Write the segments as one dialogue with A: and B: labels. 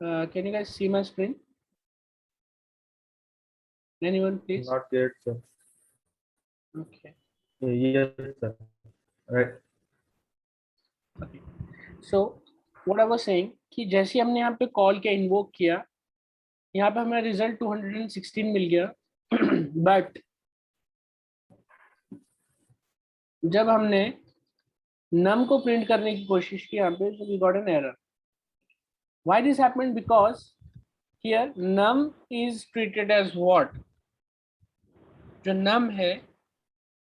A: Can you guys see my screen? Anyone, please?
B: Not yet, sir.
A: Okay.
B: Yes, sir. Right.
A: Okay. So what I was saying कि जैसे हमने यहाँ पे call के invoke किया, यहाँ पे हमें रिजल्ट 216 मिल गया बट जब हमने नम को प्रिंट करने की कोशिश की यहाँ पे, तो we got an error. Why this happened? Because here num is treated as what? जो नम है,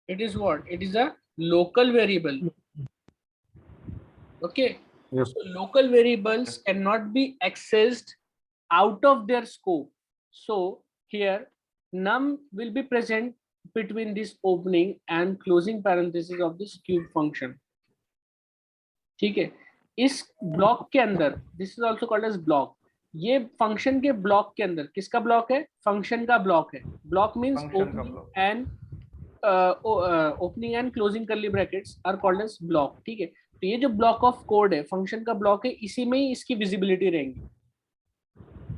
A: it is what? It is a local variable. Okay,
B: Yes.
A: so local variables cannot be accessed out of their scope. So here num will be present between this opening and closing parenthesis of this cube function. ठीक है, इस block के अंदर, this is also called as block. ये function के block के अंदर किसका ब्लॉक है? फंक्शन का ब्लॉक है. Block means opening and closing curly brackets are called as block. ठीक है, तो ये जो ब्लॉक ऑफ कोड है, फंक्शन का ब्लॉक है, इसी में ही इसकी विजिबिलिटी रहेंगी.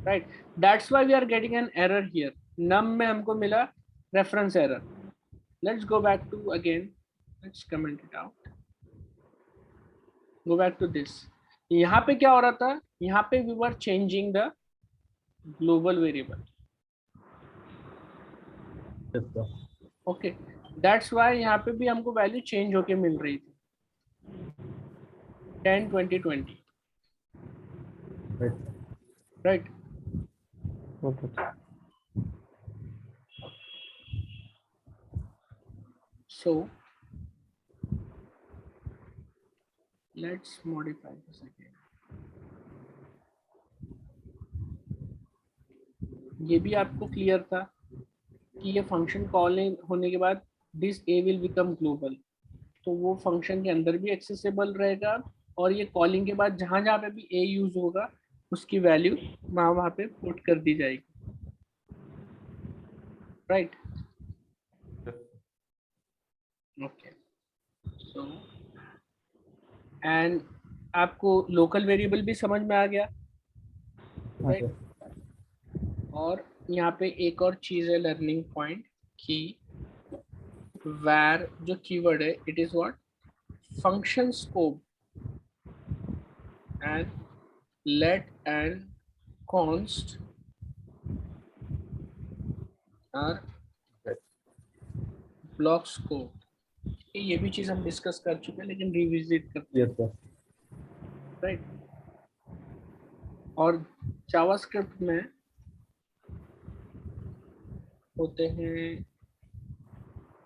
A: Right, that's why we are getting an error here. नम में हमको मिला reference error. Let's go back to again, let's comment it out. Go back to this. यहाँ पे क्या हो रहा था? यहाँ पे we were changing the global variable.
B: Yes, sir.
A: Okay, that's why यहाँ पे भी हमको वैल्यू चेंज होके मिल रही थी 10 20 20.
B: Right.
A: Right.
B: Okay.
A: So let's modify this again. ये भी आपको क्लियर था कि ये फंक्शन कॉल होने के बाद this A will become global, तो वो फंक्शन के अंदर भी एक्सेसिबल रहेगा, और ये कॉलिंग के बाद जहां जहां पे भी ए यूज होगा उसकी वैल्यू वहां पे पुट कर दी जाएगी. राइट. ओके, सो एंड आपको लोकल वेरिएबल भी समझ में आ गया. राइट. और यहाँ पे एक और चीज है लर्निंग पॉइंट की where जो कीवर्ड है, it is what? Function scope and let and const are block scope. ये भी चीज हम डिस्कस कर चुके हैं, लेकिन रिविजिट करते हैं.
B: Yes, sir.
A: राइट. और जावास्क्रिप्ट में होते हैं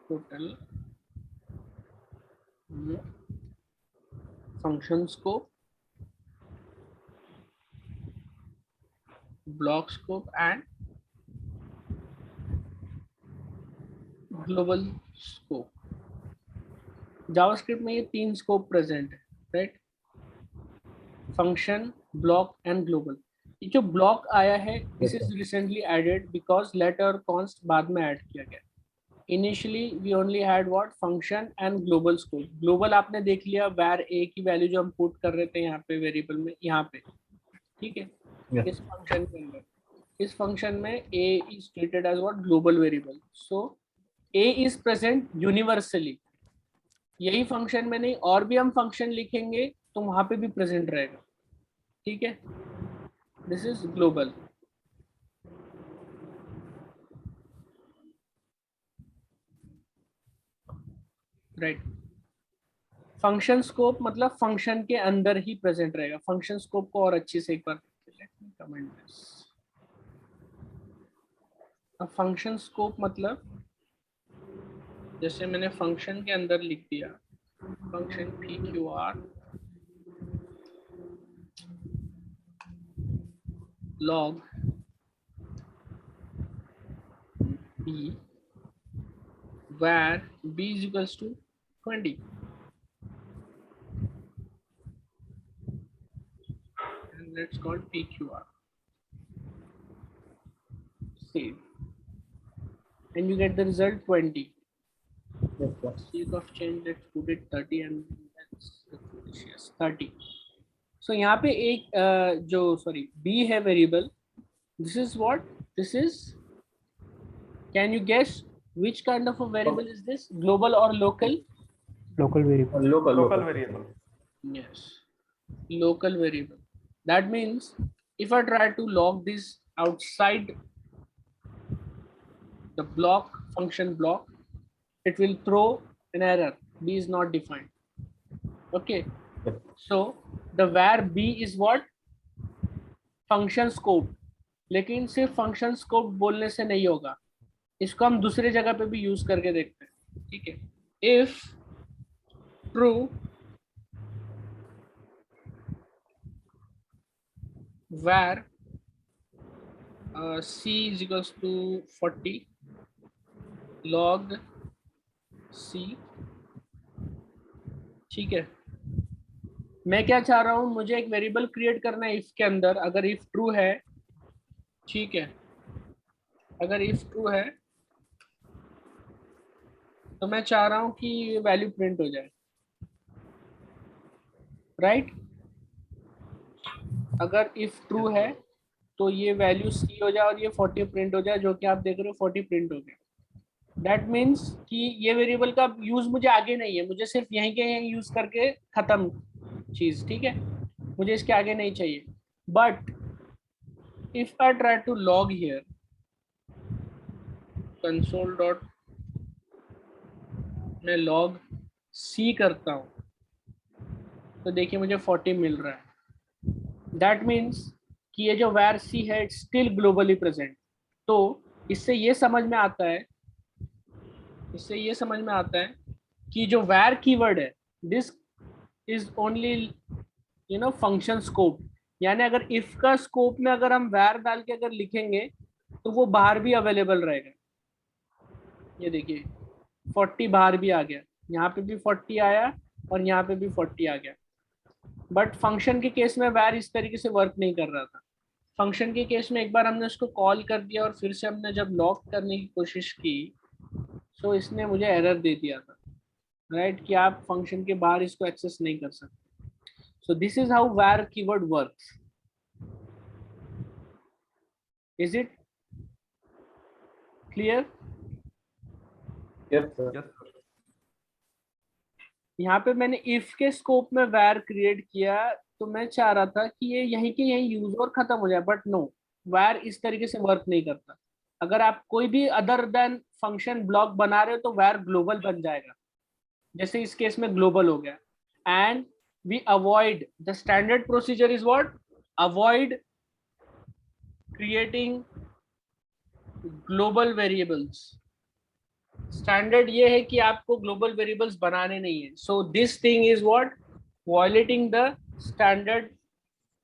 A: total function scope, block scope and global scope. JavaScript में ये 3 स्कोप प्रेजेंट है. Right, function, block and global. ये जो ब्लॉक आया है, this is recently added because let और कॉन्स्ट बाद में ऐड किया गया. Initially we only had what? Function and global scope. Global आपने देख लिया, वैर ए की वैल्यू जो हम पुट कर रहे थे यहाँ पे वेरिएबल में, यहाँ पे. ठीक है,
B: Yes.
A: इस फंक्शन के अंदर, इस फंक्शन में a is treated as what? Global variable. So a is present universally. यही फंक्शन में नहीं, और भी हम फंक्शन लिखेंगे तो वहां पे भी प्रेजेंट रहेगा. ठीक है, this is global. Right. Function scope मतलब फंक्शन के अंदर ही प्रेजेंट रहेगा. फंक्शन स्कोप को और अच्छे से एक बार कमेंट दिस. अब फंक्शन स्कोप मतलब जैसे मैंने फंक्शन के अंदर लिख दिया, function P Q are log b where b is equals to 20, and let's call pqr. Save, and you get the result 20.
B: Yes, sir.
A: Sake of change, let's put it 30, and let's put it, yes, 30. So यहाँ पे एक जो sorry b है variable, this is what, this is, can you guess which kind of a variable is this, global or local?
B: Local variable.
C: Local variable.
A: Yes, local variable. That means if I try to log this outside the block, function block, it will throw an error, b is not defined. Okay, so the var b is what, function scope. लेकिन सिर्फ function scope बोलने से नहीं होगा, इसको हम दूसरे जगह पे भी यूज करके देखते हैं. ठीक है, if true var c is equals to 40 log c. ठीक है, मैं क्या चाह रहा हूं, मुझे एक वेरिएबल क्रिएट करना है इफ के अंदर. अगर इफ ट्रू है, ठीक है, अगर इफ ट्रू है तो मैं चाह रहा हूं कि ये वैल्यू प्रिंट हो जाए, राइट? अगर इफ ट्रू है तो ये वैल्यू सी हो जाए और ये 40 प्रिंट हो जाए, जो कि आप देख रहे हो 40 प्रिंट हो गया. दैट मीन्स कि ये वेरिएबल का यूज मुझे आगे नहीं है, मुझे सिर्फ यहीं के यहीं यूज करके खत्म चीज. ठीक है, मुझे इसके आगे नहीं चाहिए. But if I try to log here console dot, मैं लॉग सी करता हूं तो देखिए मुझे 40 मिल रहा है. दैट मीन्स कि ये जो var c है इट्स स्टिल ग्लोबली प्रेजेंट. तो इससे ये समझ में आता है, इससे ये समझ में आता है कि जो var कीवर्ड है, this is only you know function scope. यानी अगर if का स्कोप में अगर हम var डाल के अगर लिखेंगे तो वो बाहर भी अवेलेबल रहेगा. ये देखिए 40 बाहर भी आ गया, यहाँ पे भी 40 आया और यहाँ पे भी 40 आ गया. बट फंक्शन के केस में var इस तरीके से वर्क नहीं कर रहा था. फंक्शन के केस में एक बार हमने उसको कॉल कर दिया और फिर से हमने जब लॉक करने की कोशिश की तो इसने मुझे एरर दे दिया था, राइट, कि आप फंक्शन के बाहर इसको एक्सेस नहीं कर सकते. So this is how var keyword works. Is it clear?
B: Yes, sir.
C: Yes, sir.
A: यहाँ पे मैंने इफ के स्कोप में var क्रिएट किया तो मैं चाह रहा था कि ये यहीं के यहीं यूज और खत्म हो जाए, बट नो, var इस तरीके से वर्क नहीं करता. अगर आप कोई भी अदर देन फंक्शन ब्लॉक बना रहे हो तो var ग्लोबल बन जाएगा, जैसे इस केस में ग्लोबल हो गया. And we avoid, the standard procedure is what, avoid creating global variables. Standard ये है कि आपको ग्लोबल वेरिएबल्स बनाने नहीं है. So this thing is what, violating the standard.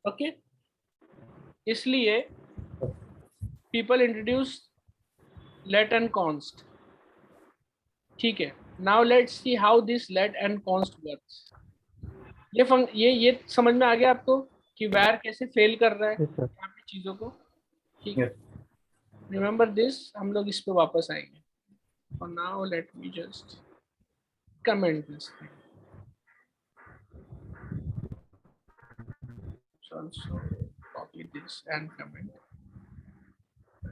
A: Okay, इसलिए people introduce let and const. ठीक है, now let's see how this let and const works. ये समझ में आ गया आपको कि var कैसे फेल कर रहा है
B: Yes, sir.
A: यहाँ पे चीजों को. ठीक है,
B: Yes.
A: रिमेम्बर दिस, हम लोग इस पे वापस आएंगे. For now, let me just comment this thing. So also copy this and comment.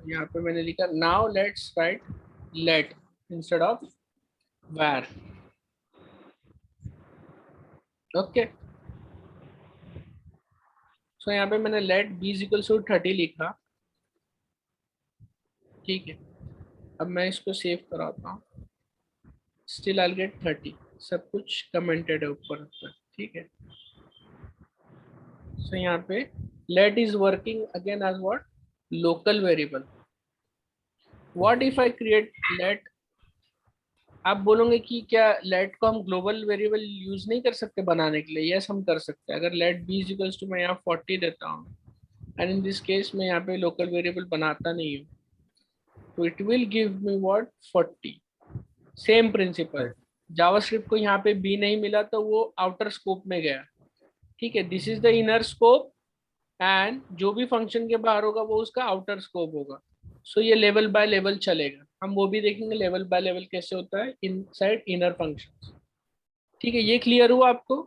A: यहाँ पे मैंने लिखा now let's write let instead of var. Okay. So यहाँ पे मैंने let b is equals to 30 लिखा. ठीक है, अब मैं इसको सेव कराता हूँ. Still I get 30. सब कुछ कमेंटेड है ऊपर ऊपर. ठीक है, सो यहाँ पे let is working again as what, local variable. What if I create let? आप बोलोगे कि क्या let को हम ग्लोबल वेरिएबल यूज नहीं कर सकते बनाने के लिए? यस, हम कर सकते हैं. अगर let b is equals to मैं यहाँ 40 देता हूँ एंड इन दिस केस मैं यहाँ पे लोकल वेरिएबल बनाता नहीं हूँ, तो it will give me what, 40. Same principle. JavaScript को यहाँ पे b नहीं मिला तो वो आउटर स्कोप में गया. ठीक है, this is the inner scope and जो भी फंक्शन के बाहर होगा वो उसका आउटर स्कोप होगा. सो ये लेवल बाय लेवल चलेगा. हम वो भी देखेंगे लेवल बाय लेवल कैसे होता है इनसाइड इनर फंक्शंस. ठीक है, ये क्लियर हुआ आपको?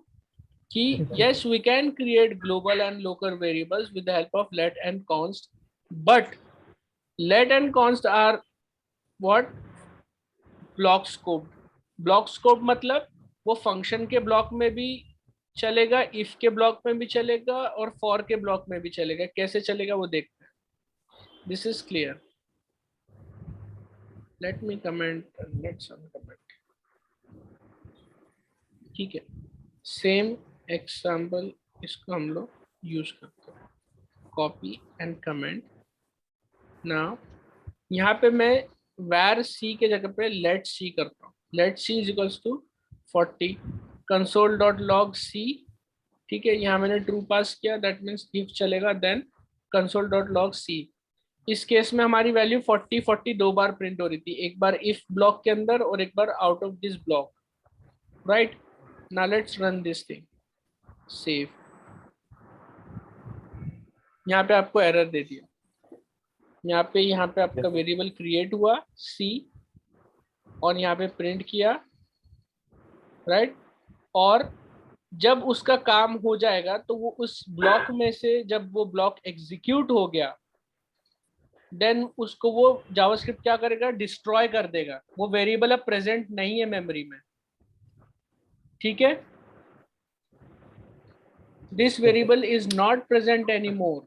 A: कि yes we can create global and local variables with the help of let and const, but let and const are what? Block scope. Block scope मतलब वो फंक्शन के ब्लॉक में भी चलेगा, इफ के ब्लॉक में भी चलेगा और फॉर के ब्लॉक में भी चलेगा. कैसे चलेगा वो देखते हैं. This is clear. Let me comment, let's comment. ठीक है, सेम एग्जांपल इसको हम लोग यूज करते हैं. Copy and comment. नाउ यहाँ पे मैं var c के जगह पे let c करता हूँ. let c is equals to 40 console.log c. ठीक है, यहाँ मैंने ट्रू पास किया, दैट मीन्स if चलेगा, देन console.log c. इस केस में हमारी वैल्यू 40 दो बार प्रिंट हो रही थी, एक बार if ब्लॉक के अंदर और एक बार out of this block. Right, now let's run this thing. Save. यहाँ पे आपको एरर दे दिया. यहाँ पे आपका वेरिएबल क्रिएट हुआ c और यहाँ पे प्रिंट किया. राइट, और जब उसका काम हो जाएगा तो वो उस ब्लॉक में से, जब वो ब्लॉक एग्जीक्यूट हो गया, देन उसको वो जावास्क्रिप्ट क्या करेगा? डिस्ट्रॉय कर देगा. वो वेरिएबल अब प्रेजेंट नहीं है मेमोरी में. ठीक है, this variable is not present any more.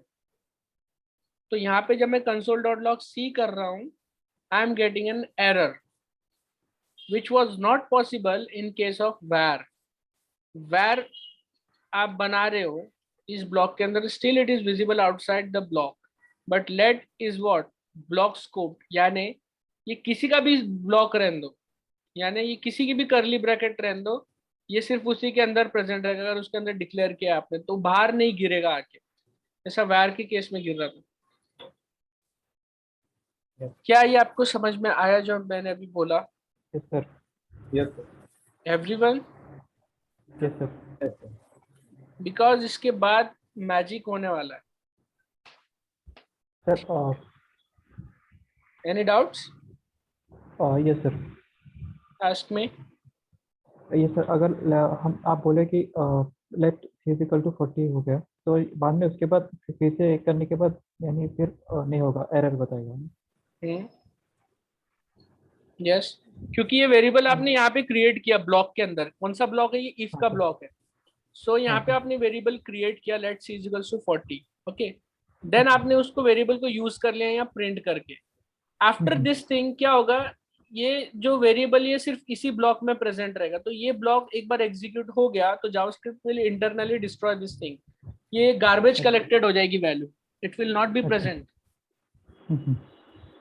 A: तो यहाँ पे जब मैं console.log c कर रहा हूँ, I am getting an error which was not possible in case of var. var आप बना रहे हो इस ब्लॉक के अंदर, still it is visible outside the block, but let is what? Block scope. यानी ये किसी का भी ब्लॉक रहने दो, यानी ये किसी की भी करली ब्रैकेट रहने दो, ये सिर्फ उसी के अंदर प्रेजेंट रहेगा. अगर उसके अंदर डिक्लेयर किया आपने तो बाहर नहीं गिरेगा आके, ऐसा var के केस में गिर रहा था. क्या ये आपको समझ में आया जो मैंने अभी बोला?
B: Yes, sir.
C: Yes, sir.
A: Everyone?
B: Yes, sir.
C: Yes, sir.
A: Because इसके बाद मैजिक होने वाला है.
B: Sir,
A: any doubts?
B: yes, sir.
A: Ask me.
B: Yes, sir. अगर हम आप बोले कि let c इक्वल टू 40 हो गया, तो बाद में उसके बाद फिर से एक करने के बाद यानी फिर नहीं होगा, एरर बताएगा.
A: यस, क्योंकि ये वेरिएबल आपने यहाँ पे क्रिएट किया ब्लॉक के अंदर. कौन सा ब्लॉक है ये? इफ का ब्लॉक है. सो यहाँ पे आपने वेरिएबल क्रिएट किया let c is equals to 40. Okay, then आपने उसको वेरिएबल को यूज कर लिया या प्रिंट करके. आफ्टर दिस थिंग क्या होगा? ये जो वेरिएबल ये सिर्फ इसी ब्लॉक में प्रेजेंट रहेगा. तो ये ब्लॉक एक बार एग्जीक्यूट हो गया तो JavaScript will internally destroy this thing. ये गार्बेज कलेक्टेड हो जाएगी value, it will not be present.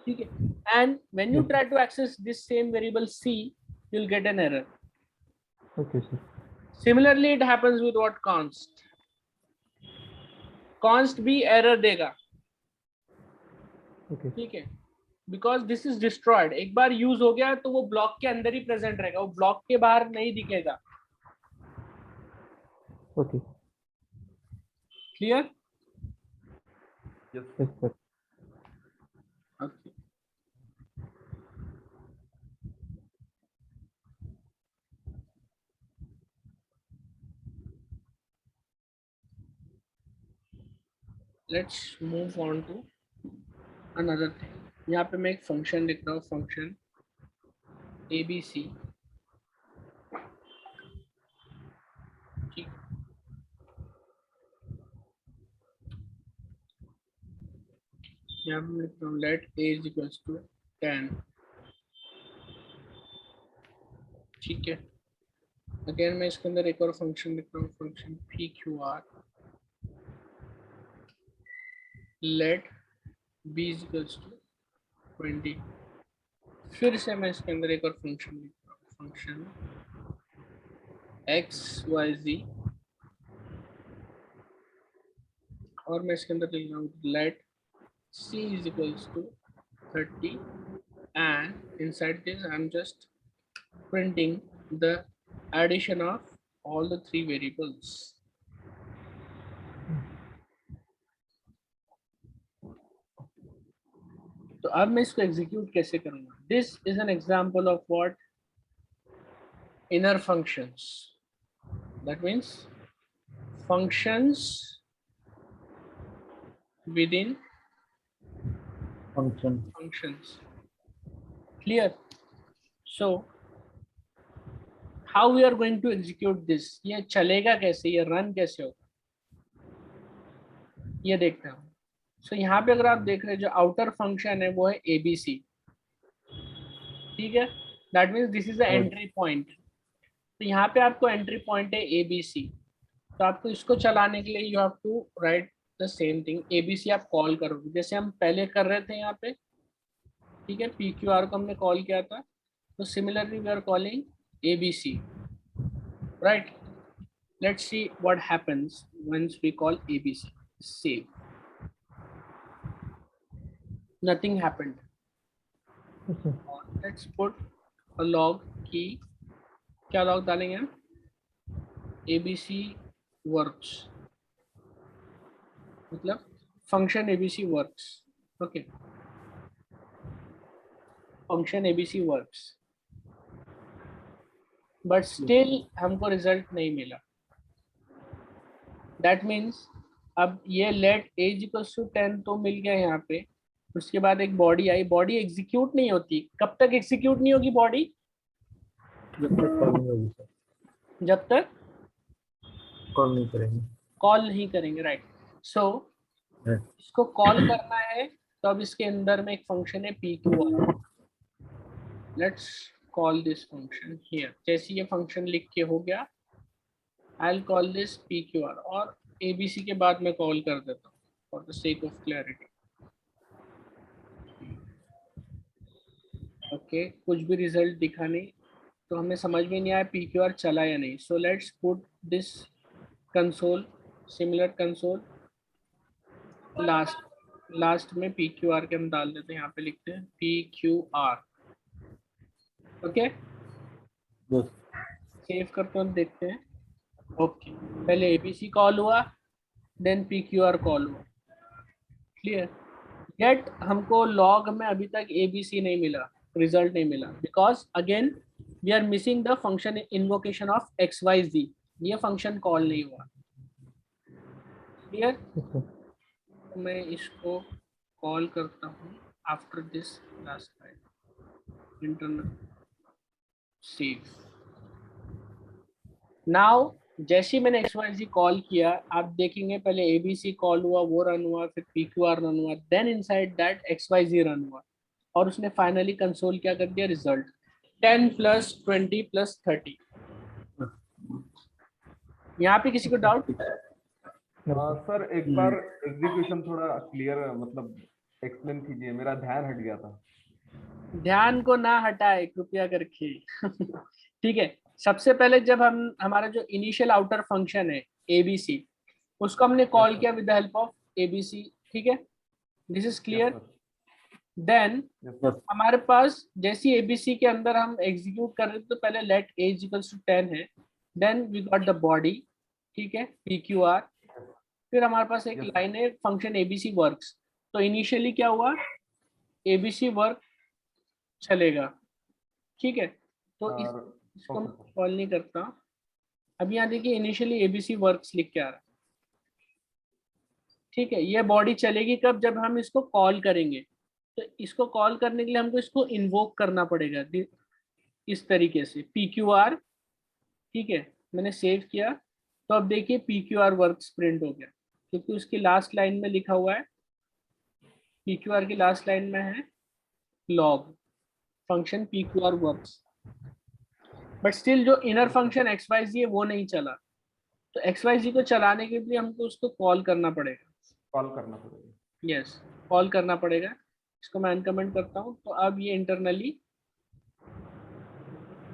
A: ठीक है, and when you try to access this same variable c, you will get an error.
B: Okay, sir.
A: Similarly it happens with what? Const. Const भी error देगा.
B: Okay.
A: ठीक है, because this is destroyed. एक बार use हो गया तो वो block के अंदर ही प्रेजेंट रहेगा, वो ब्लॉक के बाहर नहीं दिखेगा.
B: Okay.
A: Clear?
C: Yes,
B: Yes, sir.
A: Okay. Let's move on to another thing. यहाँ पे मैं एक फंक्शन लिख रहा हूँ, फंक्शन abc. ठीक, यहाँ पे मैं लिख रहा हूँ let a is equals to 10. ठीक है, अगेन मैं इसके अंदर एक और फंक्शन लिख रहा हूँ, function pqr. let b is equals to 20. फिर से मैं इसके अंदर एक और फंक्शन लिख रहा हूँ, फंक्शन xyz, और मैं इसके अंदर लिख रहा हूँ let c is equals to 30, and inside this I'm just printing the addition of all the three variables. तो अब मैं इसको एग्जीक्यूट कैसे करूंगा? This is an example of what? Inner functions. That means functions within
C: function.
A: functions. Clear? So how we are going to execute this? ये चलेगा कैसे, ये रन कैसे होगा, ये देखते हैं. So यहाँ पे अगर आप देख रहे हैं जो आउटर फंक्शन है वो है abc. ठीक है, that means this is the entry point. तो यहाँ पे आपको एंट्री पॉइंट है abc. तो आपको इसको चलाने के लिए you have to write the same thing. abc आप कॉल करोगे जैसे हम पहले कर रहे थे यहाँ पे. ठीक है, pqr को हमने कॉल किया था, तो similarly we are calling abc, right? Let's see what happens once we call abc. Save. Nothing happened.
B: अच्छा,
A: Let's put a log key. क्या log डालेंगे हम? abc works, मतलब function abc works. Okay, function abc works, but still हमको result नहीं मिला. That means अब ये लेट एज इक्वल्स टू 10 तो मिल गया यहाँ पे. उसके बाद एक बॉडी आई, बॉडी एग्जीक्यूट नहीं होती. कब तक एग्जीक्यूट नहीं होगी बॉडी?
C: जब तक कॉल नहीं होगी सर,
A: जब तक
C: कॉल नहीं करेंगे.
A: कॉल नहीं करेंगे, राइट? सो इसको कॉल करना है, तो अब इसके अंदर में एक फंक्शन है pqr. Let's call this function here. जैसे ये फंक्शन लिख के हो गया, I'll call this pqr और abc के बाद मैं कॉल कर देता हूँ for the sake of clarity. Okay, कुछ भी रिजल्ट दिखा नहीं, तो हमें समझ में नहीं आया pqr चला या नहीं. So let's put this console, similar console last में pqr के हम डाल देते हैं. यहाँ पे लिखते हैं pqr. ओके, सेव करते हैं, देखते हैं. ओके, पहले abc कॉल हुआ, देन pqr कॉल हुआ. क्लियर? गेट हमको लॉग में अभी तक abc नहीं मिला, रिजल्ट नहीं मिला, because again we are missing the function invocation of xyz. ये फंक्शन कॉल नहीं हुआ. क्लियर?
B: अच्छा,
A: तो मैं इसको कॉल करता हूँ after this last line internal save. Now जैसे ही मैंने xyz कॉल किया, आप देखेंगे पहले abc कॉल हुआ, वो रन हुआ, फिर pqr रन हुआ, then inside that xyz run हुआ, और उसने फाइनली कंसोल क्या कर दिया, रिजल्ट 10 + 20 + 30. यहाँ पे किसी को डाउट?
C: सर एक बार एग्जीक्यूशन थोड़ा क्लियर मतलब एक्सप्लेन कीजिए, मेरा ध्यान हट गया था.
A: ध्यान को ना हटाए कृपया करके. ठीक है, सबसे पहले जब हमारा जो इनिशियल आउटर फंक्शन है abc, उसको हमने कॉल किया with the help of abc. ठीक है, दिस इज क्लियर. देन हमारे पास जैसी abc के अंदर हम एग्जीक्यूट कर रहे थे, तो पहले लेट एज इक्वल्स टू 10 है, then we got the body. ठीक है, pqr. फिर हमारे पास एक लाइन है फंक्शन abc वर्क्स. तो इनिशियली क्या हुआ, abc वर्क चलेगा. ठीक है, तो इसको मैं कॉल नहीं करता. अब यहाँ देखिए इनिशियली abc वर्क्स लिख के आ रहा है. ठीक है, ये बॉडी चलेगी कब, जब हम इसको कॉल करेंगे. तो इसको कॉल करने के लिए हमको इसको इन्वोक करना पड़ेगा इस तरीके से, pqr. ठीक है, मैंने सेव किया, तो अब देखिए pqr वर्क्स प्रिंट हो गया, क्योंकि उसकी लास्ट लाइन में लिखा हुआ है, pqr की लास्ट लाइन में है log function pqr works. But still जो इनर फंक्शन xyz है वो नहीं चला. तो xyz को चलाने के लिए हमको उसको कॉल करना पड़ेगा.
C: कॉल करना पड़ेगा.
A: यस, कॉल करना पड़ेगा. इसको मैं अनकमेंट करता हूँ. तो अब ये इंटरनली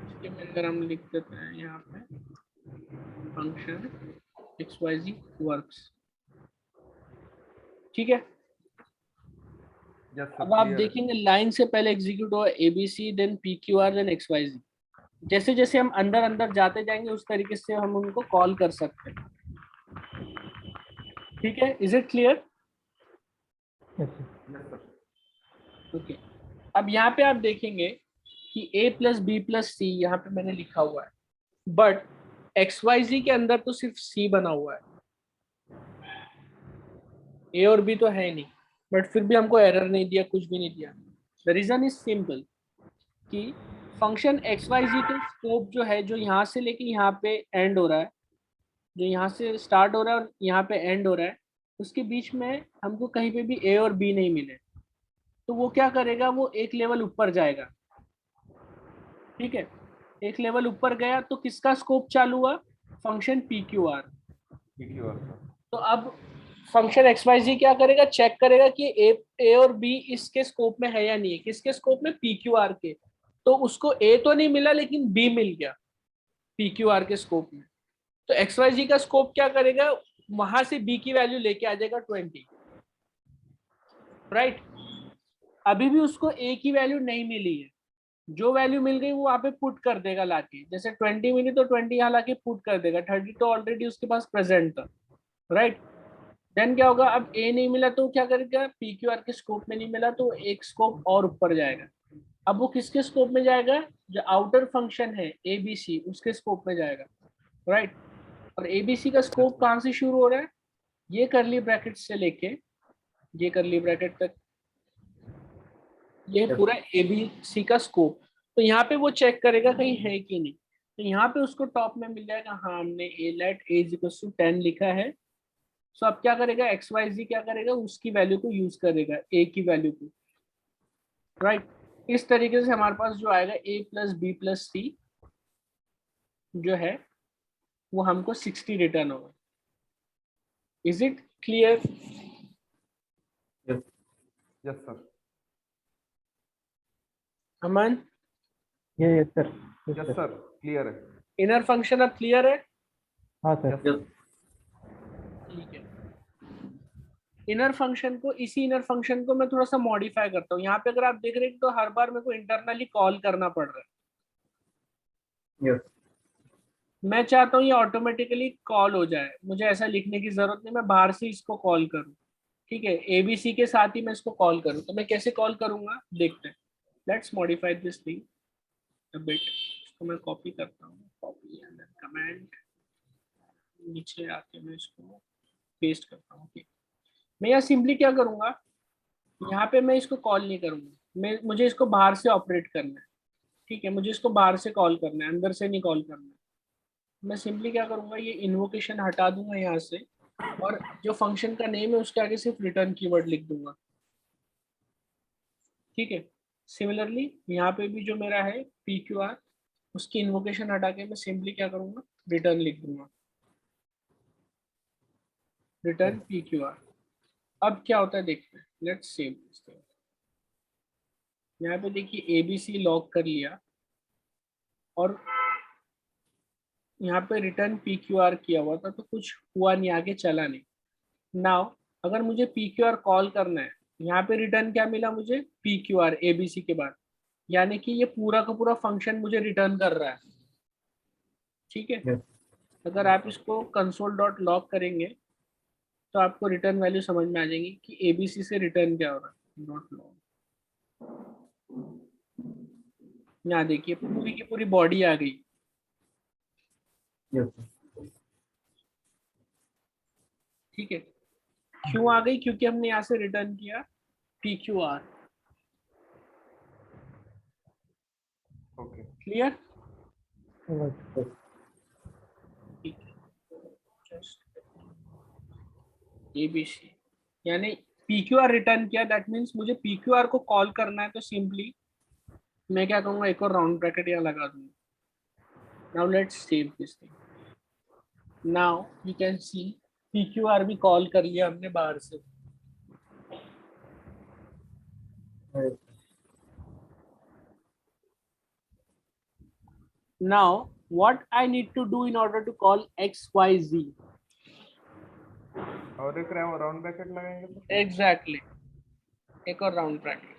A: इसके अंदर हम लिख देते हैं यहाँ पे फंक्शन xyz वर्क्स. ठीक है, अब आप देखेंगे लाइन से पहले एग्जीक्यूट हुआ abc, then pqr, then xyz. जैसे जैसे हम अंदर अंदर जाते जाएंगे उस तरीके से हम उनको कॉल कर सकते हैं. ठीक है, इज इट क्लियर? ओके, अब यहाँ पे आप देखेंगे कि a + b + c यहाँ पे मैंने लिखा हुआ है, बट xyz के अंदर तो सिर्फ c बना हुआ है. ए और बी तो है नहीं, बट फिर भी हमको एरर नहीं दिया, कुछ भी नहीं दिया। द रीजन इज सिंपल कि फंक्शन एक्स वाई जी का स्कोप जो है, जो यहाँ से लेके यहाँ पे एंड हो रहा है, जो यहाँ से स्टार्ट हो रहा है और यहाँ पे एंड हो रहा है, उसके बीच में हमको कहीं पे भी ए और बी नहीं मिले, तो वो क्या करेगा, वो एक लेवल ऊपर जाएगा। ठीक है, एक लेवल ऊपर गया तो किसका स्कोप चालू हुआ, function P Q are.
C: PQR sir.
A: तो अब फंक्शन एक्स वाई जी क्या करेगा, चेक करेगा कि ए और बी इसके स्कोप में है या नहीं है, किसके स्कोप में, पी क्यू आर के। तो उसको ए तो नहीं मिला लेकिन बी मिल गया पी क्यू आर के स्कोप में। तो एक्स वाई जी का स्कोप क्या करेगा, वहां से बी की वैल्यू लेके आ जाएगा 20, राइट। अभी भी उसको ए की वैल्यू नहीं मिली है, जो वैल्यू मिल गई वो वहां पे पुट कर देगा लाके, जैसे 20 मिली तो 20 यहाँ लाके पुट कर देगा, 30 तो ऑलरेडी उसके पास प्रेजेंट था, राइट। देन क्या होगा, अब ए नहीं मिला तो क्या करेगा, पी क्यू आर के स्कोप में नहीं मिला तो एक स्कोप और ऊपर जाएगा। अब वो किसके स्कोप में जाएगा, जो आउटर फंक्शन है ए बी सी उसके स्कोप में जाएगा, राइट। और ए बी सी का स्कोप कहाँ से शुरू हो रहा है, ये करली ब्रैकेट से लेके ये करली ब्रैकेट तक, ये पूरा ए बी सी का स्कोप। तो यहाँ पे वो चेक करेगा कहीं है कि नहीं, तो यहाँ पे उसको टॉप में मिल जाएगा, हाँ हमने a let a is equal to 10 लिखा है। सो अब क्या करेगा, एक्स वाई जी क्या करेगा, उसकी वैल्यू को यूज करेगा, ए की वैल्यू को, राइट। इस तरीके से हमारे पास जो आएगा a plus b plus c जो है वो हमको 60 रिटर्न होगा। Is it clear?
C: Yes sir.
A: Aman,
B: ये सर,
C: यस सर, क्लियर है।
A: इनर फंक्शन अब क्लियर है?
B: हाँ सर।
C: यस
A: ठीक है, इनर फंक्शन को, इसी इनर फंक्शन को मैं थोड़ा सा मॉडिफाई करता हूँ। यहाँ पे अगर आप देख रहे हैं तो हर बार मेरे को इंटरनली कॉल करना पड़ रहा है।
C: यस
A: मैं चाहता हूँ ये ऑटोमेटिकली कॉल हो जाए, मुझे ऐसा लिखने की जरूरत नहीं, मैं बाहर से इसको कॉल करूँ। ठीक है, एबीसी के साथ ही मैं इसको कॉल करूँ, तो मैं कैसे कॉल करूंगा देखते हैं। Let's modify this thing a bit. इसको मैं कॉपी करता हूँ, कॉपी एंड कमेंट, नीचे आके मैं इसको पेस्ट करता हूँ। ठीक, मैं यहाँ सिंपली क्या करूंगा, यहाँ पे मैं इसको कॉल नहीं करूंगा, मैं मुझे इसको बाहर से ऑपरेट करना है। ठीक है, मुझे इसको बाहर से कॉल करना है, अंदर से नहीं कॉल करना है। मैं सिंपली क्या करूंगा, ये इन्वोकेशन हटा दूंगा यहाँ से, और जो फंक्शन का नेम है उसके आगे सिर्फ रिटर्न कीवर्ड लिख दूंगा। ठीक है, सिमिलरली यहाँ पे भी जो मेरा है पी क्यू आर, उसकी इन्वोकेशन हटा के मैं सिंपली क्या करूंगा, रिटर्न लिख दूंगा, रिटर्न पी क्यू आर। अब क्या होता है देखते हैं, लेट्स सेव दिस थिंग। यहाँ पे देखिए एबीसी लॉक कर लिया और यहाँ पे रिटर्न पी क्यू आर किया हुआ था, तो कुछ हुआ नहीं, आगे चला नहीं। नाउ अगर मुझे पी क्यू आर कॉल करना है, यहाँ पे रिटर्न क्या मिला मुझे, पी क्यू आर एबीसी के बाद, यानी कि ये पूरा का पूरा फंक्शन मुझे रिटर्न कर रहा है। ठीक है,
B: Yes.
A: अगर आप इसको कंसोल डॉट लॉग करेंगे तो आपको रिटर्न वैल्यू समझ में आ जाएगी कि एबीसी से रिटर्न क्या हो रहा है। डॉट लॉग, यहाँ देखिए पूरी की पूरी बॉडी आ गई।
B: Yes.
A: ठीक है, क्यों आ गई, क्योंकि हमने यहाँ से रिटर्न किया P Q are.
C: Okay
A: clear?
B: Right.
A: ठीक है, एबीसी यानी पी क्यू आर रिटर्न किया, दैट मीन्स मुझे पी क्यू आर को कॉल करना है, तो सिंपली मैं क्या कहूँगा, एक और राउंड ब्रैकेट यहाँ लगा दूंगा। Now let's save this thing. Now you can see P Q R भी कॉल कर लिया हमने बाहर से।
B: Right.
A: Now what I need to do in order to call XYZ?
C: और एक राउंड ब्रैकेट लगाएंगे तो
A: Exactly, एक और round bracket.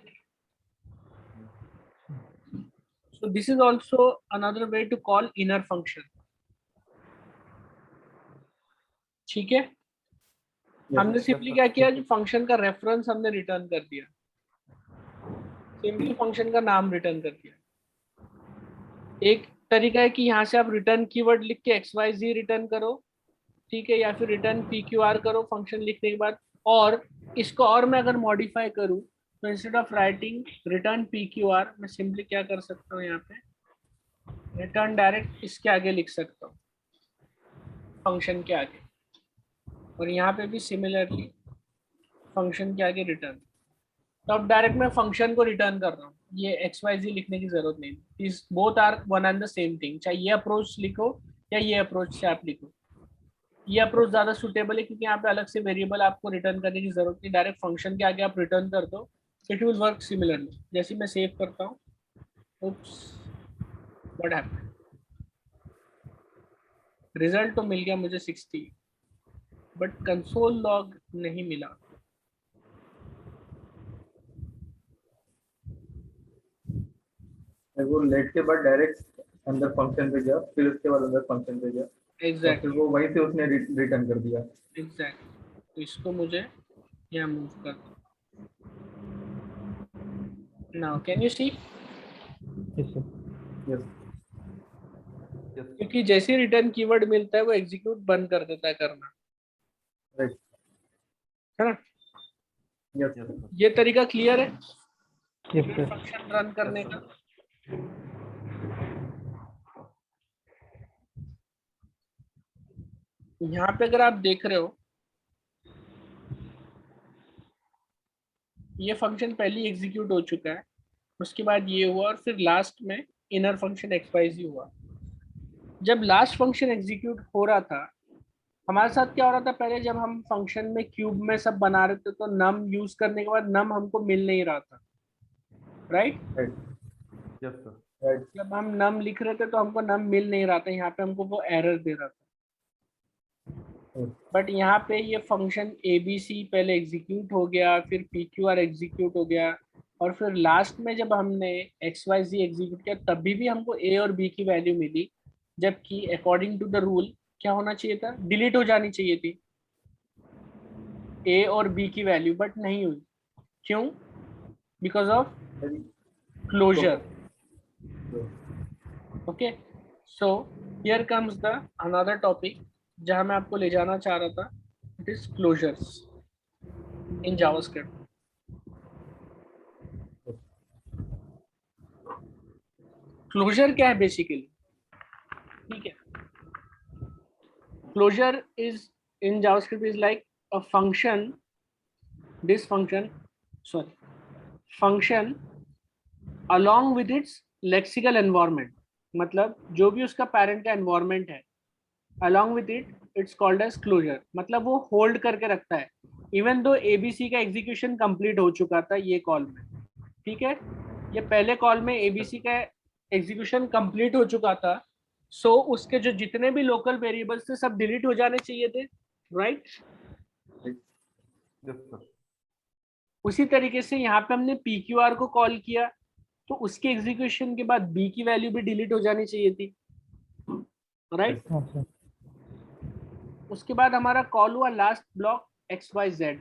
A: So this is also another way to call inner function. ठीक है, हमने सिंपली क्या किया, जो फंक्शन का रेफरेंस हमने रिटर्न कर दिया, सिंपली फंक्शन का नाम रिटर्न कर दिया। एक तरीका है कि यहाँ से आप रिटर्न कीवर्ड लिख के XYZ रिटर्न करो, ठीक है, या फिर रिटर्न PQR करो फंक्शन लिखने के बाद, और इसको और मैं अगर मॉडिफाई करूं तो instead of writing return PQR मैं सिंपली क्या कर सकता हूं, यहाँ पे रिटर्न डायरेक्ट इसके आगे लिख सकता हूँ, फंक्शन के आगे, और यहाँ पे भी सिमिलरली फंक्शन के आगे रिटर्न। तो अब डायरेक्ट मैं फंक्शन को रिटर्न कर रहा हूँ, ये XYZ लिखने की जरूरत नहीं। This both are one and the same thing, चाहे ये अप्रोच लिखो या ये अप्रोच से आप लिखो। ये अप्रोच ज्यादा सुटेबल है क्योंकि यहाँ पे अलग से वेरिएबल आपको रिटर्न करने की जरूरत नहीं, डायरेक्ट फंक्शन के आगे आप रिटर्न कर दो, इट विल वर्क सिमिलरली। जैसे मैं सेव करता हूँ, oops, what happened? रिजल्ट तो मिल गया मुझे 60, बट कंसोल लॉग नहीं मिला।
D: वो लेट के बाद डायरेक्ट अंदर फंक्शन पे गया, फिर उसके बाद अंदर फंक्शन पे गया,
A: एग्जैक्टली
D: फिर वो वहीं से उसने रिटर्न कर दिया।
A: एग्जैक्टली, तो इसको मुझे यहाँ मूव कर दो। Now can you see?
B: Yes sir.
D: Yes
A: क्योंकि जैसे रिटर्न कीवर्ड मिलता है वो एग्जीक्यूट बंद कर देता है करना,
D: राइट।
A: है ना?
D: यस
A: ये तरीका क्लियर है
B: यस सर।
A: फंक्शन रन करने का? यहाँ पे अगर आप देख रहे हो, ये फंक्शन पहले एग्जीक्यूट हो चुका है, उसके बाद ये हुआ, और फिर लास्ट में इनर फंक्शन XYZ हुआ। जब लास्ट फंक्शन एग्जीक्यूट हो रहा था, हमारे साथ क्या हो रहा था, पहले जब हम फंक्शन में क्यूब में सब बना रहे थे तो नम यूज करने के बाद नम हमको मिल नहीं रहा था, राइट?
C: Yes sir.
D: राइट।
A: जब हम नम लिख रहे थे तो हमको नम मिल नहीं रहा था, यहाँ पे हमको वो एरर दे रहा था। बट यहाँ पे ये फंक्शन ABC पहले एग्जीक्यूट हो गया, फिर PQR एग्जीक्यूट हो गया, और फिर लास्ट में जब हमने XYZ एग्जीक्यूट किया तभी भी हमको A और B की वैल्यू मिली, जबकि अकॉर्डिंग टू द रूल क्या होना चाहिए था, डिलीट हो जानी चाहिए थी A और B की वैल्यू, बट नहीं हुई। क्यों? Because of closure. Okay, so here comes the another topic जहां मैं आपको ले जाना चाह रहा था, इट इज क्लोजर्स इन जावास्क्रिप्ट। क्लोजर क्या है बेसिकली? ठीक है, closure is in JavaScript is like a function, this function, sorry, function along with its lexical environment, मतलब जो भी उसका पेरेंट का एनवायरमेंट है, along with it it's called as closure, मतलब वो होल्ड करके रखता है। इवन दो ABC का एग्जीक्यूशन कंप्लीट हो चुका था ये कॉल में, ठीक है, ये पहले कॉल में ABC का एग्जीक्यूशन कंप्लीट हो चुका था, सो उसके जो जितने भी लोकल वेरिएबल्स थे सब डिलीट हो जाने चाहिए थे, राइट?
C: Yes sir.
A: उसी तरीके से यहाँ पे हमने PQR को कॉल किया तो उसके एग्जीक्यूशन के बाद B की वैल्यू भी डिलीट हो जानी चाहिए थी, राइट?
B: हाँ सर।
A: उसके बाद हमारा कॉल हुआ लास्ट ब्लॉक XYZ।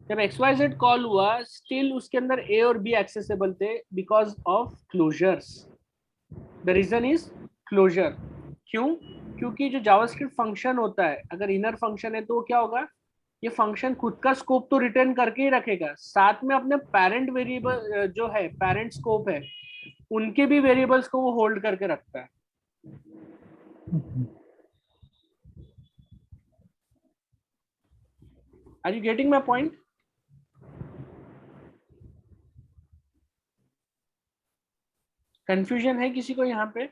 A: जब XYZ कॉल हुआ, स्टिल उसके अंदर A और B एक्सेसिबल थे because of closures. The reason is closure. क्यों? क्योंकि जो जावास्क्रिप्ट फंक्शन होता है, अगर इनर फंक्शन है तो वो क्या होगा, ये फंक्शन खुद का स्कोप तो रिटर्न करके ही रखेगा, साथ में अपने पेरेंट वेरिएबल जो है, पेरेंट स्कोप है, उनके भी वेरिएबल्स को वो होल्ड करके रखता है। Are you getting my point? Confusion है किसी को यहाँ पे?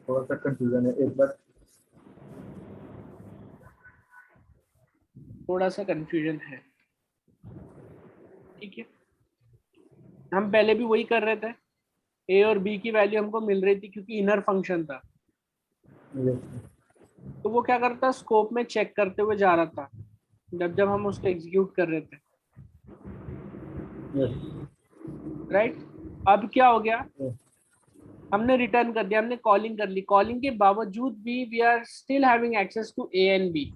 D: थोड़ा सा कंफ्यूजन है, एक बार
A: थोड़ा सा कंफ्यूजन है, ठीक है। हम पहले भी वही कर रहे थे, A और B की वैल्यू हमको मिल रही थी क्योंकि इनर फंक्शन था, तो वो क्या करता, स्कोप में चेक करते हुए जा रहा था जब हम उसको एग्जीक्यूट कर रहे थे, राइट? अब क्या हो गया, हमने रिटर्न कर दिया, हमने कॉलिंग कर ली, कॉलिंग के बावजूद भी we are still having access to A and B,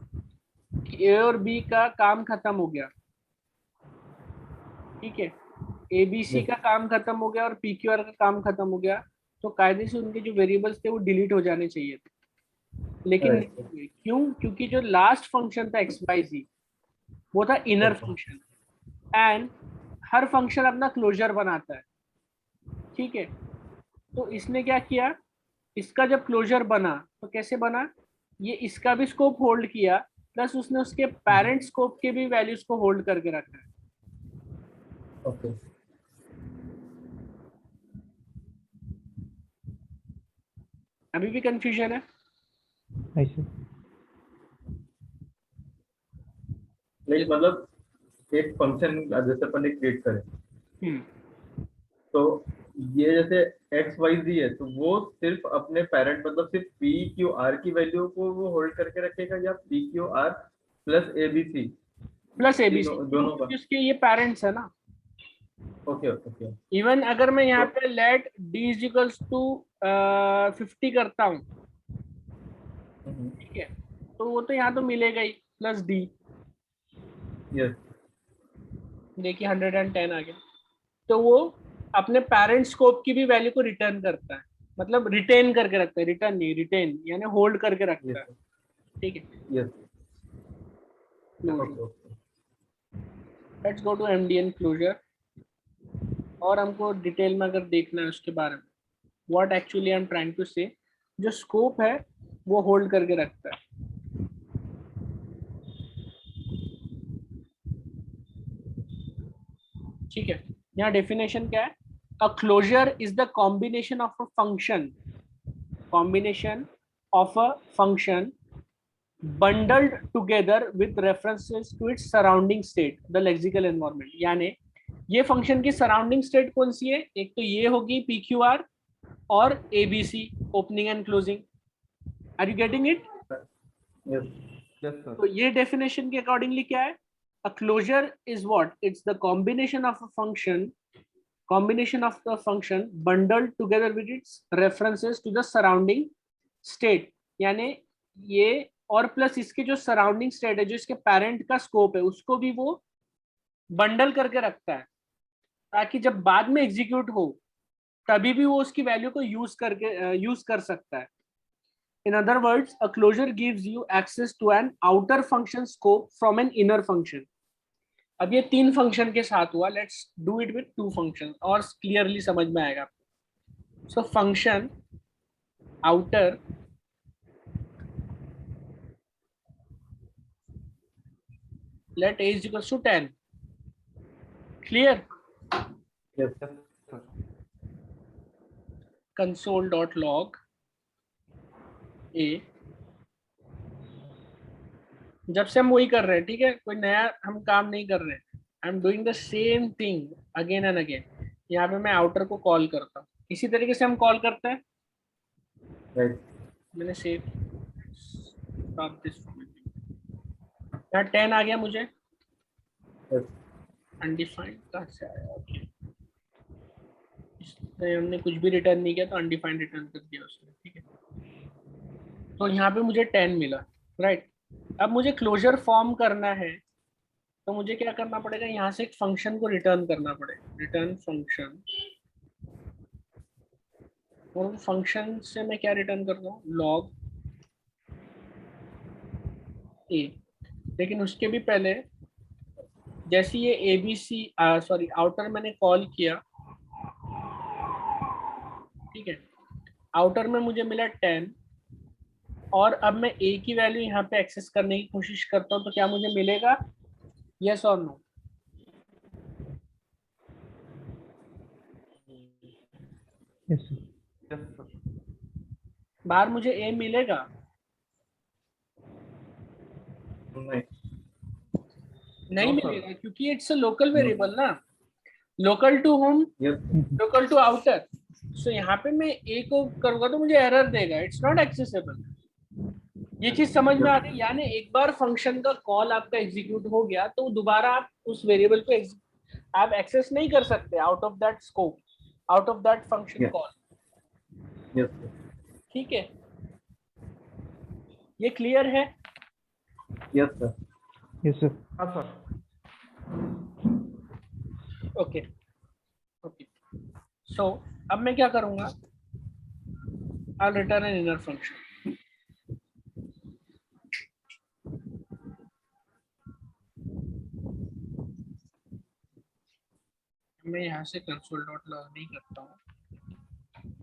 A: A और B का काम खत्म हो गया, ठीक है, ABC का काम खत्म हो गया और PQR का काम खत्म हो गया, तो कायदे से उनके जो वेरिएबल्स थे वो डिलीट हो जाने चाहिए थे, लेकिन नहीं हुए। क्यों? क्योंकि जो लास्ट फंक्शन था XYZ, वो था inner
D: Okay.
A: Function. And her function अपना क्लोजर बनाता है, ठीक है। तो इसने क्या किया, इसका जब क्लोजर बना तो कैसे बना, ये इसका भी स्कोप होल्ड किया, प्लस उसने उसके पेरेंट स्कोप के भी वैल्यूज को होल्ड करके रखा है।
D: Okay.
A: अभी भी कंफ्यूजन है?
B: नहीं सर।
D: लाइक मतलब एक फंक्शन जैसे अपन ने क्रिएट करे,
A: हम्म,
D: तो ये जैसे एक्स वाई जी है, तो वो सिर्फ अपने पेरेंट मतलब सिर्फ पी क्यू आर की वैल्यू को वो होल्ड करके रखेगा, या P Q R plus A B C
A: plus ABC,
D: तीनों दोनों का?
A: क्योंकि उसके ये पेरेंट्स है ना।
D: Okay okay okay.
A: इवन अगर मैं यहाँ
D: तो
A: पे let d is equals to 50 करता हूँ, ठीक है, तो वो तो यहाँ तो मिलेगा ही प्लस डी।
D: यस
A: देखिए 110 आ गया। तो वो अपने पेरेंट स्कोप की भी वैल्यू को रिटर्न करता है, मतलब रिटेन करके रखता है, रिटर्न नहीं, रिटेन यानी होल्ड करके रखता है,
D: यस
A: ठीक है।
D: Yes. Okay okay.
A: Let's go to MDN closure, और हमको डिटेल में अगर देखना है उसके बारे में, what actually I am trying to say, जो स्कोप है वो होल्ड करके रखता है। ठीक है, यहाँ डेफिनेशन क्या है, a closure is the combination of a function, combination of a function bundled together with references to its surrounding state, the lexical environment। यानी ये फंक्शन की सराउंडिंग स्टेट कौन सी है, एक तो ये होगी पी क्यू आर और ABC, opening and closing. Are you getting it?
D: Yes
C: yes sir.
A: तो ये डेफिनेशन के अकॉर्डिंगली क्या है, a closure is what, it's the combination of a function, combination of the function bundled together with its references to the surrounding state। यानी ये और plus इसके जो सराउंडिंग स्टेट है, जो इसके पेरेंट का स्कोप है, उसको भी वो बंडल करके रखता है, ताकि जब बाद में एग्जीक्यूट हो तभी भी वो उसकी वैल्यू को यूज कर सकता है। In other words, a closure gives you access to an outer function scope from an inner function। अब ये 3 फंक्शन के साथ हुआ, let's do it with 2 function और क्लियरली समझ में आएगा। So function outer let a is equals to 10, clear?
D: Yes
C: yes sir.
A: console.log a, जब से हम वही कर रहे हैं, ठीक है, कोई नया हम काम नहीं कर रहे हैं, I am doing the same thing again and again. यहाँ पे मैं आउटर को कॉल करता हूँ, इसी तरीके से हम कॉल करते हैं।
D: राइट
A: मैंने सेव स्टॉप दिस, यहाँ 10 आ गया मुझे,
D: यस
A: अनडिफाइंड कहाँ से आया, ओके, इसलिए हमने कुछ भी रिटर्न नहीं किया तो अनडिफाइंड रिटर्न कर दिया उसने, ठीक है। तो यहाँ पे मुझे 10 मिला, राइट। अब मुझे क्लोजर फॉर्म करना है, तो मुझे क्या करना पड़ेगा, यहाँ से एक फंक्शन को रिटर्न करना पड़ेगा, रिटर्न फंक्शन। और फंक्शन से मैं क्या रिटर्न कर रहा हूँ, लॉग ए। लेकिन उसके भी पहले जैसे ये एबीसी सॉरी आउटर मैंने कॉल किया, ठीक है, आउटर में मुझे मिला 10, और अब मैं ए की वैल्यू यहाँ पे एक्सेस करने की कोशिश करता हूँ, तो क्या मुझे मिलेगा, यस और no?
B: Yes sir.
C: Yes sir.
A: बाहर मुझे ए मिलेगा?
D: नहीं
A: नहीं
C: No, sir.
A: मिलेगा, क्योंकि इट्स अ लोकल वेरिएबल ना, local to home,
D: yes
A: local to outer. So यहाँ पे मैं ए को करूंगा तो मुझे एरर देगा, इट्स नॉट एक्सेसिबल। ये चीज समझ में आ गई, यानी एक बार फंक्शन का कॉल आपका एग्जीक्यूट हो गया तो दोबारा आप उस वेरिएबल को आप एक्सेस नहीं कर सकते out of that scope, out of that function
D: Yeah.
A: Call,
D: yes
A: ठीक है। ये क्लियर है?
D: Yes sir.
B: Yes sir.
C: हाँ सर।
A: Okay okay. सो अब मैं क्या करूंगा, I return an inner function. मैं यहाँ से कंसोल डॉट लॉग नहीं करता हूँ,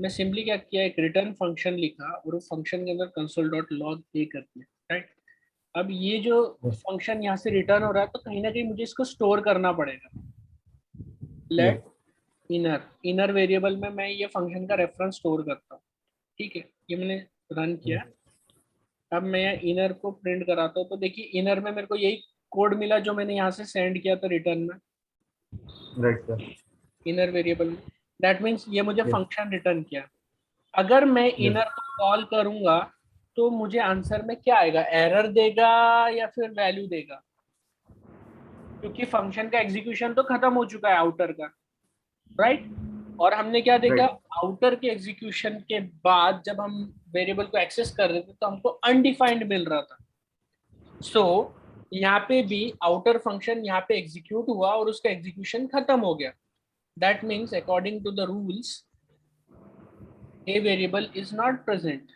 A: मैं सिंपली क्या किया, एक रिटर्न फंक्शन लिखा और वो फंक्शन के अंदर कंसोल डॉट लॉग ए कर दिया, राइट। अब ये जो फंक्शन यहाँ से रिटर्न हो रहा है तो कहीं ना कहीं मुझे इसको स्टोर करना पड़ेगा। लेट इनर वेरिएबल में मैं ये फंक्शन का रेफरेंस स्टोर करता हूँ, ठीक है। ये मैंने रन किया। अब मैं इनर को प्रिंट कराता हूँ तो देखिए इनर में मेरे को यही कोड मिला जो मैंने यहाँ से सेंड किया था रिटर्न में,
D: राइट सर।
A: इनर वेरिएबल में। दैट मीन्स ये मुझे फंक्शन रिटर्न किया। अगर मैं इनर को कॉल करूंगा तो मुझे आंसर में क्या आएगा, एरर देगा या फिर वैल्यू देगा, क्योंकि फंक्शन का एग्जीक्यूशन तो खत्म हो चुका है आउटर का, राइट। और हमने क्या देखा, आउटर के एग्जीक्यूशन के बाद जब हम वेरिएबल को एक्सेस कर रहे थे तो हमको अनडिफाइंड मिल रहा था। सो यहाँ पे भी आउटर फंक्शन यहाँ पे एग्जीक्यूट हुआ और उसका एग्जीक्यूशन खत्म हो गया। That means according to the rules a variable is not present.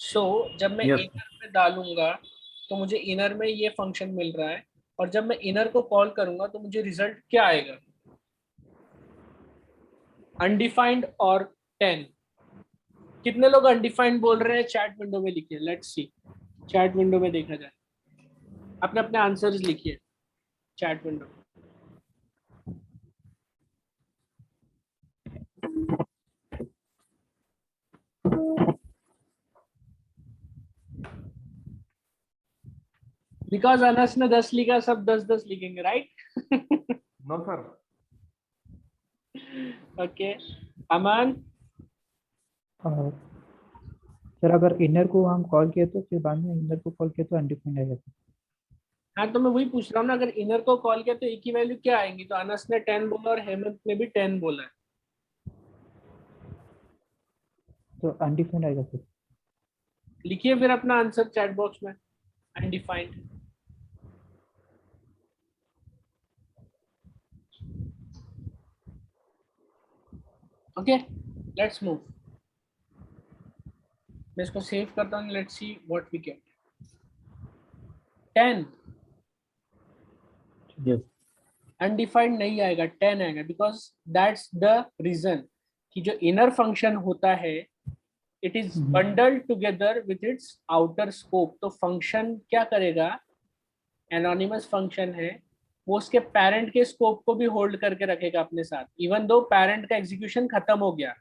A: So जब मैं इनर में डालूंगा तो मुझे इनर में ये फंक्शन मिल रहा है, और जब मैं इनर को कॉल करूंगा तो मुझे रिजल्ट क्या आएगा, अनडिफाइंड और 10। कितने लोग अनडिफाइंड बोल रहे हैं चैट विंडो में लिखिए, लेट्स सी। चैट विंडो में देखा जाए, अपने अपने आंसर्स लिखिए चैट विंडो। बिकॉज अनस ने 10 लिखा, सब 10-10 लिखेंगे, right.
C: No sir.
A: Okay Aman.
B: Sir अगर इनर को हम कॉल किए तो फिर बाद में इनर को कॉल किए तो अनडिफाइंड आएगा सर।
A: हाँ तो मैं वही पूछ रहा हूँ ना, अगर इनर को कॉल किया तो एक ही वैल्यू क्या आएंगी, तो अनस ने 10 बोला और हेमंत ने भी 10 बोला है,
B: तो अनडिफाइंड आएगा सर।
A: लिखिए फिर अपना आंसर चैट बॉक्स में, अनडिफाइंड। Okay let's move. मैं इसको सेव करता हूँ, let's see what we get. 10 undefined नहीं आएगा, 10 आएगा, बिकॉज दैट्स द रीजन कि जो इनर फंक्शन होता है it is bundled together with its outer scope. तो फंक्शन क्या करेगा, एनोनिमस फंक्शन है, वो उसके पेरेंट के स्कोप को भी होल्ड करके रखेगा अपने साथ, इवन दो पेरेंट का एग्जीक्यूशन खत्म हो गया,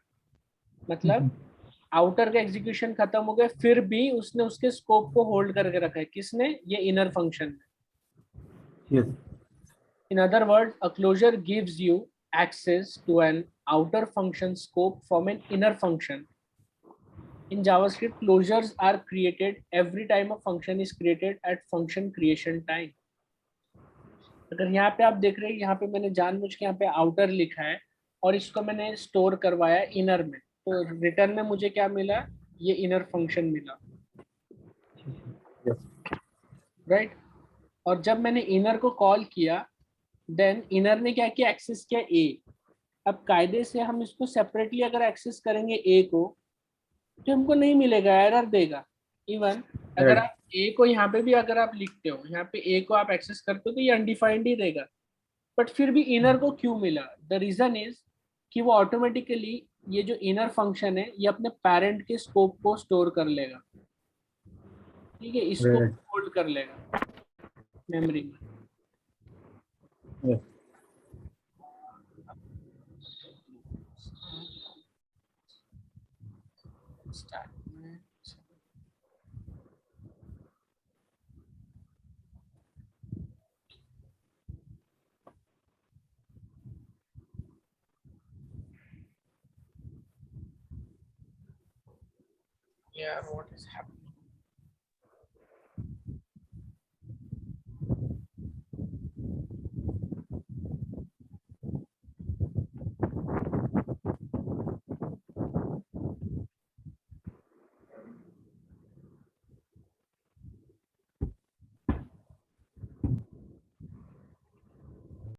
A: मतलब आउटर का एग्जीक्यूशन खत्म हो गया, फिर भी उसने उसके स्कोप को होल्ड करके रखा है। किसने, ये इनर फंक्शन ने। In other words, a closure gives you access to an outer function scope from an inner function. In JavaScript, closures are created every time a function is created at function creation time. अगर यहाँ पे आप देख रहे हैं, यहाँ पे मैंने जानबूझ के यहाँ पे आउटर लिखा है और इसको मैंने स्टोर करवाया इनर में, तो रिटर्न में मुझे क्या मिला, ये इनर फंक्शन मिला, राइट। और जब मैंने इनर को कॉल किया, देन इनर ने क्या किया, एक्सेस किया ए। अब कायदे से हम इसको सेपरेटली अगर एक्सेस करेंगे ए को तो हमको नहीं मिलेगा, एरर देगा। इवन अगर आप ए को यहाँ पे भी अगर आप लिखते हो, यहाँ पे ए को आप एक्सेस करते हो तो ये अनडिफाइंड ही देगा, बट फिर भी इनर को क्यों मिला, द रीजन इज कि वो ऑटोमेटिकली ये जो इनर फंक्शन है ये अपने पेरेंट के स्कोप को स्टोर कर लेगा, ठीक है, इसको होल्ड कर लेगा मेमोरी में। स्टार्ट में yeah, what is happening?